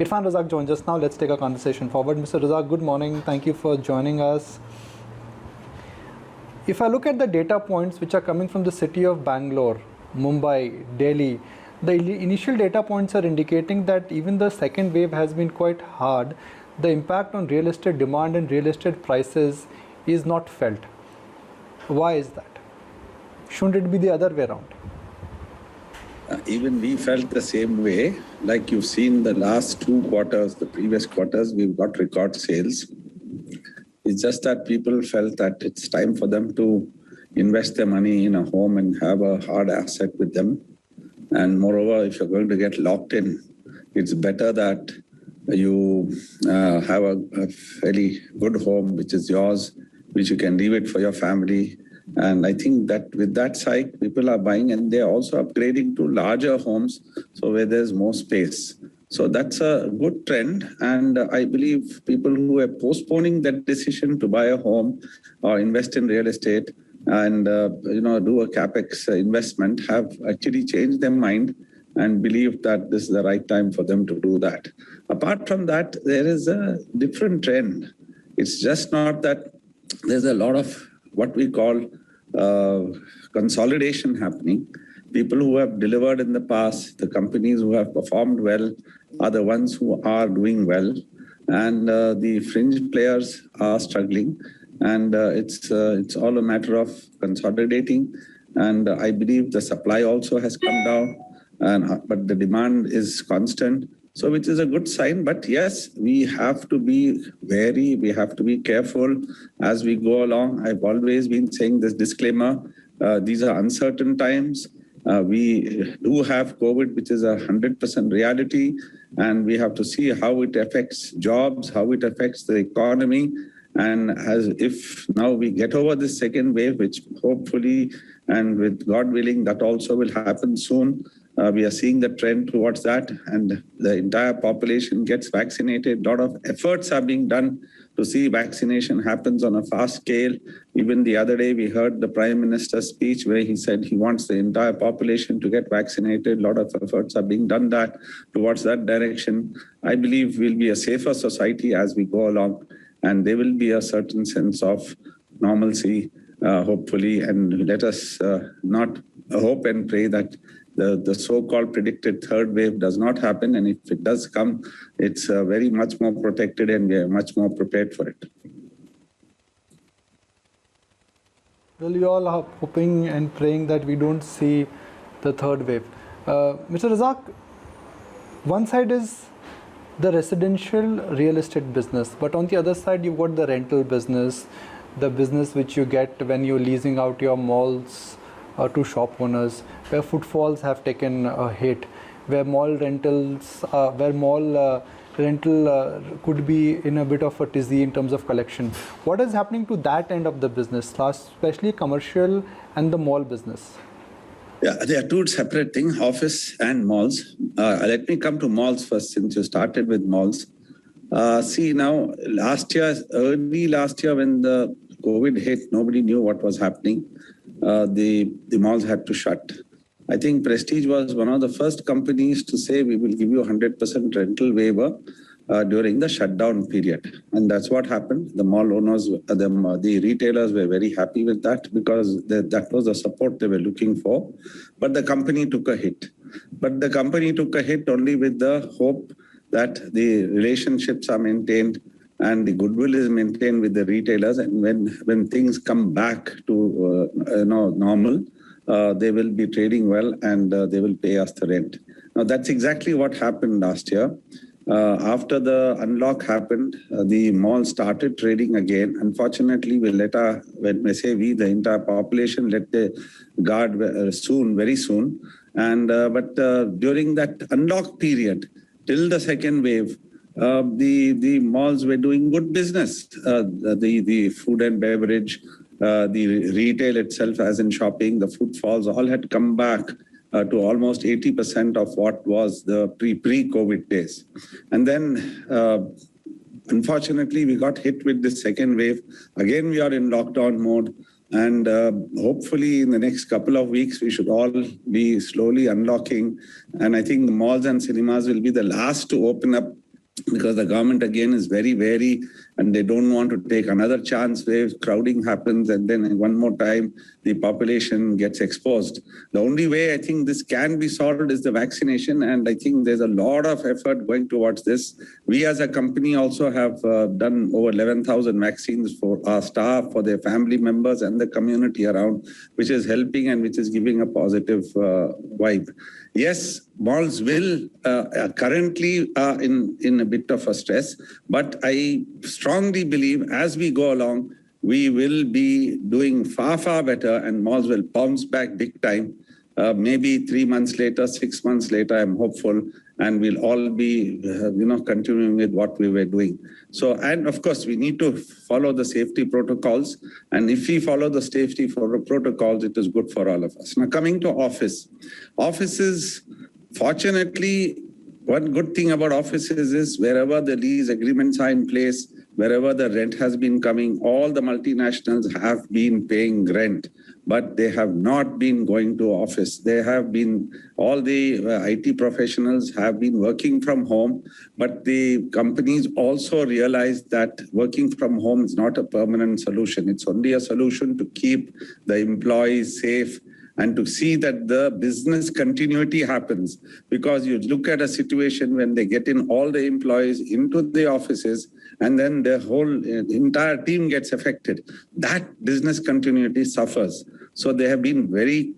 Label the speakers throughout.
Speaker 1: Irfan Razack joins us now. Let's take a conversation forward. Mr. Razack, good morning. Thank you for joining us. If I look at the data points which are coming from the city of Bangalore, Mumbai, Delhi, the initial data points are indicating that even the second wave has been quite hard. The impact on real estate demand and real estate prices is not felt. Why is that? Shouldn't it be the other way around?
Speaker 2: Even we felt the same way. Like you've seen the last 2 quarters, the previous quarters, we've got record sales. It's just that people felt that it's time for them to invest their money in a home and have a hard asset with them. And moreover, if you're going to get locked in, it's better that you have a fairly good home, which is yours, which you can leave it for your family. And I think that with that side, people are buying and they're also upgrading to larger homes, so where there's more space. So that's a good trend. And I believe people who are postponing that decision to buy a home or invest in real estate and do a capex investment have actually changed their mind and believe that this is the right time for them to do that. Apart from that, there is a different trend. It's just not that there's a lot of what we call consolidation happening. People who have delivered in the past, the companies who have performed well are the ones who are doing well. And the fringe players are struggling. And it's all a matter of consolidating. And I believe the supply also has come down, but the demand is constant. So which is a good sign. But yes, we have to be wary. We have to be careful as we go along. I've always been saying this disclaimer. These are uncertain times. We do have COVID, which is 100% reality. And we have to see how it affects jobs, how it affects the economy. And as if now we get over this second wave, which hopefully and with God willing, that also will happen soon. We are seeing the trend towards that, and the entire population gets vaccinated. A lot of efforts are being done to see vaccination happens on a fast scale. Even the other day, we heard the Prime Minister's speech where he said he wants the entire population to get vaccinated. A lot of efforts are being done towards that direction. I believe we'll be a safer society as we go along, and there will be a certain sense of normalcy, hopefully. And let us not hope and pray that the so-called predicted third wave does not happen. And if it does come, it's very much more protected and we are much more prepared for it.
Speaker 1: Well, you all are hoping and praying that we don't see the third wave. Mr. Razack, one side is the residential real estate business, but on the other side, you've got the rental business, the business which you get when you're leasing out your malls to shop owners, where footfalls have taken a hit, where mall rentals, rental could be in a bit of a tizzy in terms of collection. What is happening to that end of the business, especially commercial and the mall business?
Speaker 2: Yeah, they are two separate things, office and malls. Let me come to malls first, since you started with malls. See now, early last year when the COVID hit, nobody knew what was happening. The malls had to shut. I think Prestige was one of the first companies to say we will give you 100% rental waiver during the shutdown period. And that's what happened. The mall owners, the retailers were very happy with that because that was the support they were looking for. But the company took a hit. But the company took a hit only with the hope that the relationships are maintained and the goodwill is maintained with the retailers. And when things come back to normal, they will be trading well and they will pay us the rent. Now, that's exactly what happened last year. After the unlock happened, the mall started trading again. Unfortunately, when I say we, the entire population let the guard very soon. But during that unlock period, till the second wave, the malls were doing good business. The food and beverage, the retail itself, as in shopping, the footfalls, all had come back to almost 80% of what was the pre-COVID days. And then, unfortunately, we got hit with this second wave. Again, we are in lockdown mode. And hopefully in the next couple of weeks, we should all be slowly unlocking. And I think the malls and cinemas will be the last to open up because the government again is very wary and they don't want to take another chance where crowding happens and then one more time the population gets exposed. The only way I think this can be solved is the vaccination, and I think there's a lot of effort going towards this. We as a company also have done over 11,000 vaccines for our staff, for their family members and the community around, which is helping and which is giving a positive vibe. Yes, malls will currently in a bit of a stress, but I strongly believe as we go along, we will be doing far, far better and malls will bounce back big time. Maybe 3 months later, 6 months later, I'm hopeful, and we'll all be, continuing with what we were doing. So, and of course, we need to follow the safety protocols. And if we follow the safety protocols, it is good for all of us. Now, coming to offices, fortunately, one good thing about offices is wherever the lease agreements are in place, wherever the rent has been coming, all the multinationals have been paying rent, but they have not been going to office. They have been, all the IT professionals have been working from home, but the companies also realize that working from home is not a permanent solution. It's only a solution to keep the employees safe and to see that the business continuity happens. Because you look at a situation when they get in all the employees into the offices and then the whole entire team gets affected, that business continuity suffers. So they have been very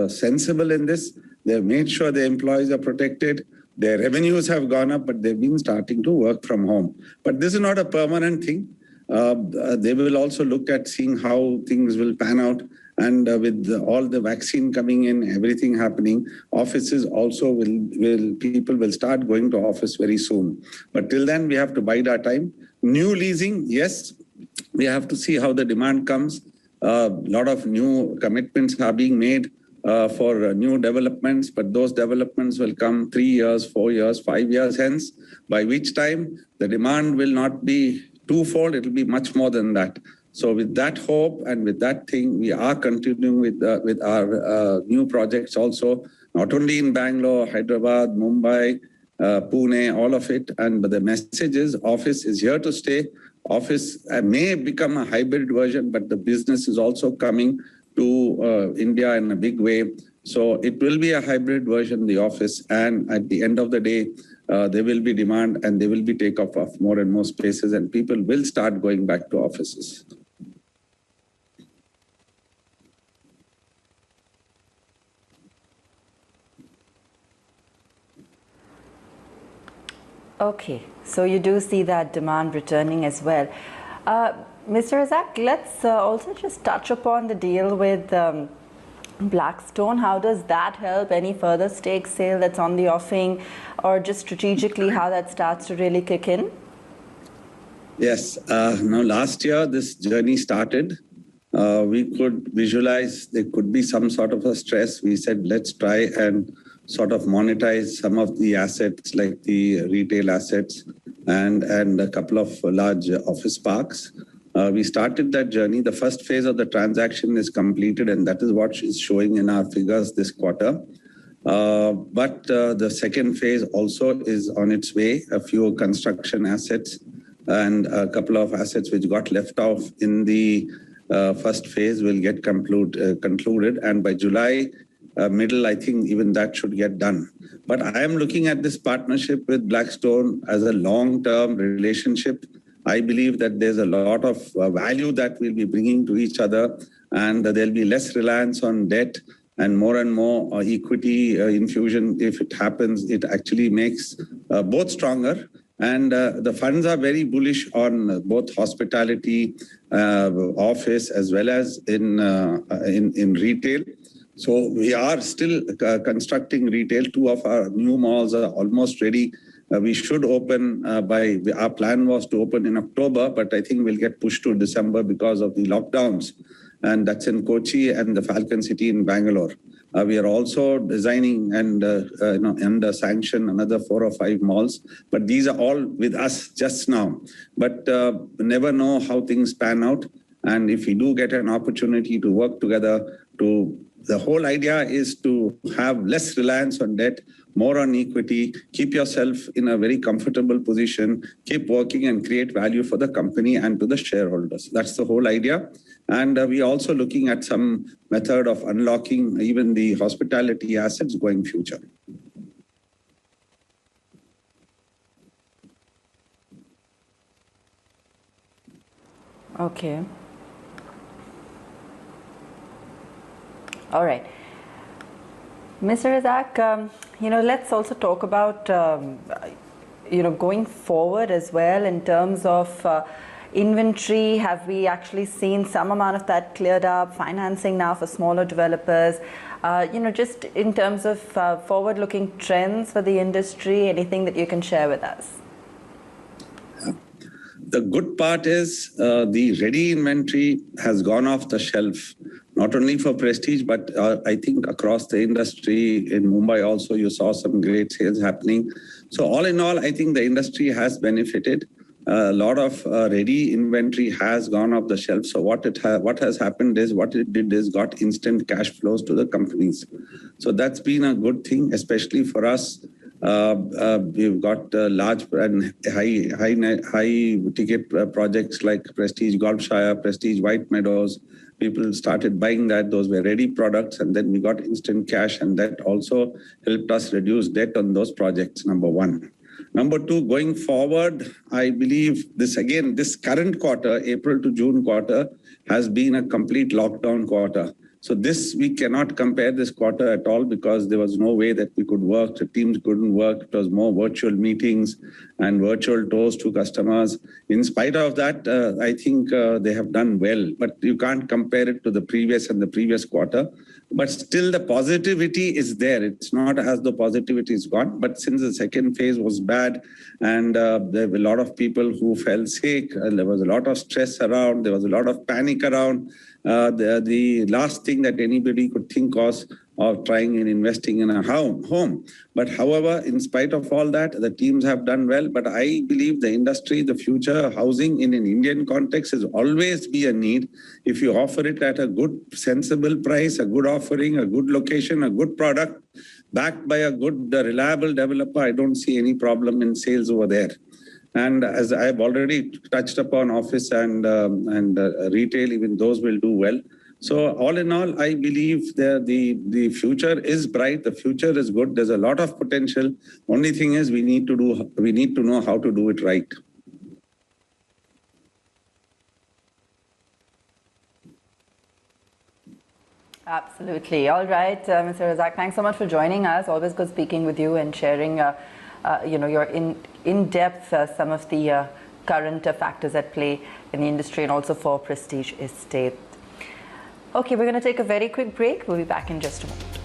Speaker 2: sensible in this. They've made sure the employees are protected. Their revenues have gone up, but they've been starting to work from home. But this is not a permanent thing. They will also look at seeing how things will pan out. And with all the vaccine coming in, everything happening, offices also people will start going to office very soon. But till then, we have to bide our time. New leasing, yes, we have to see how the demand comes. A lot of new commitments are being made for new developments, but those developments will come 3 years, 4 years, 5 years hence, by which time the demand will not be twofold, it will be much more than that. So with that hope and with that thing, we are continuing with our new projects also, not only in Bangalore, Hyderabad, Mumbai, Pune, all of it. But the message is office is here to stay. Office may become a hybrid version, but the business is also coming to India in a big way. So it will be a hybrid version, the office. And at the end of the day, there will be demand and there will be takeoff of more and more spaces and people will start going back to offices.
Speaker 3: Okay, so you do see that demand returning as well. Mr. Razack, let's also just touch upon the deal with Blackstone. How does that help? Any further stake sale that's on the offing, or just strategically how that starts to really kick in?
Speaker 2: Yes, now last year this journey started. We could visualize there could be some sort of a stress. We said, let's try and sort of monetize some of the assets like the retail assets and a couple of large office parks. We started that journey. The first phase of the transaction is completed, and that is what is showing in our figures this quarter. But the second phase also is on its way. A few construction assets and a couple of assets which got left off in the first phase will get concluded. And by July middle, I think even that should get done. But I am looking at this partnership with Blackstone as a long-term relationship. I believe that there's a lot of value that we'll be bringing to each other, and there'll be less reliance on debt and more equity infusion. If it happens, it actually makes both stronger. And the funds are very bullish on both hospitality, office, as well as in retail. So we are still constructing retail. 2 of our new malls are almost ready. We should open our plan was to open in October, but I think we'll get pushed to December because of the lockdowns. And that's in Kochi and the Falcon City in Bangalore. We are also designing and under sanction another 4 or 5 malls, but these are all with us just now. But never know how things pan out. And if we do get an opportunity to work together, the whole idea is to have less reliance on debt, more on equity, keep yourself in a very comfortable position, keep working and create value for the company and to the shareholders. That's the whole idea. And we're also looking at some method of unlocking even the hospitality assets going future.
Speaker 3: Okay. All right. Mr. Razack, let's also talk about, going forward as well in terms of inventory. Have we actually seen some amount of that cleared up, financing now for smaller developers? Just in terms of forward-looking trends for the industry, anything that you can share with us?
Speaker 2: The good part is the ready inventory has gone off the shelf, not only for Prestige, but I think across the industry. In Mumbai also, you saw some great sales happening. So all in all, I think the industry has benefited. A lot of ready inventory has gone off the shelf. So what has happened is, what it did is got instant cash flows to the companies. So that's been a good thing, especially for us. We've got large and high ticket projects like Prestige Golfshire, Prestige White Meadows. People started buying that. Those were ready products, and then we got instant cash, and that also helped us reduce debt on those projects, number one. Number two, going forward, I believe this current quarter, April to June quarter, has been a complete lockdown quarter. So we cannot compare this quarter at all, because there was no way that we could work. The teams couldn't work. It was more virtual meetings and virtual tours to customers. In spite of that, I think they have done well, but you can't compare it to the previous quarter. But still the positivity is there. It's not as though positivity is gone, but since the second phase was bad and there were a lot of people who fell sick, and there was a lot of stress around, there was a lot of panic around, the last thing that anybody could think of trying and investing in a home. But however, in spite of all that, the teams have done well. But I believe the industry, the future housing in an Indian context is always be a need. If you offer it at a good, sensible price, a good offering, a good location, a good product, backed by a good, reliable developer, I don't see any problem in sales over there. And as I've already touched upon, office and retail, even those will do well. So all in all, I believe the future is bright. The future is good. There's a lot of potential. Only thing is we need to know how to do it right.
Speaker 3: Absolutely. All right, Mr. Razack, thanks so much for joining us. Always good speaking with you and sharing your in-depth some of the current factors at play in the industry and also for Prestige Estate. Okay, we're going to take a very quick break. We'll be back in just a moment.